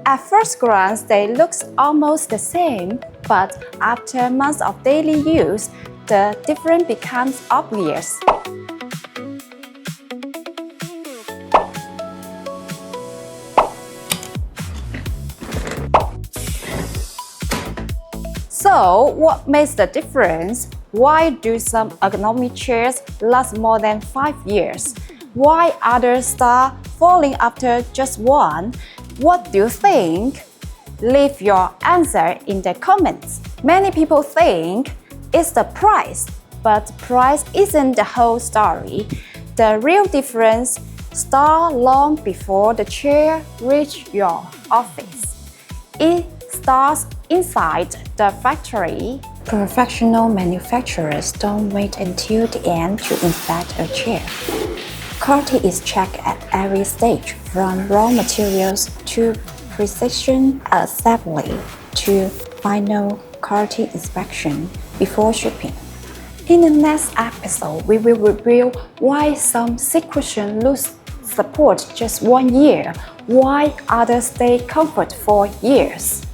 At first glance, they look almost the same, but after months of daily use, the difference becomes obvious. So, what makes the difference? Why do some ergonomic chairs last more than 5 years? Why others start falling after just one? What do you think? Leave your answer in the comments. Many people think it's the price, but price isn't the whole story. The real difference starts long before the chair reaches your office. It starts inside the factory. Professional manufacturers don't wait until the end to inspect a chair. Quality is checked at every stage, from raw materials to precision assembly to final quality inspection before shipping. In the next episode, we will reveal why some cushions lose support just 1 year, why others stay comfort for years.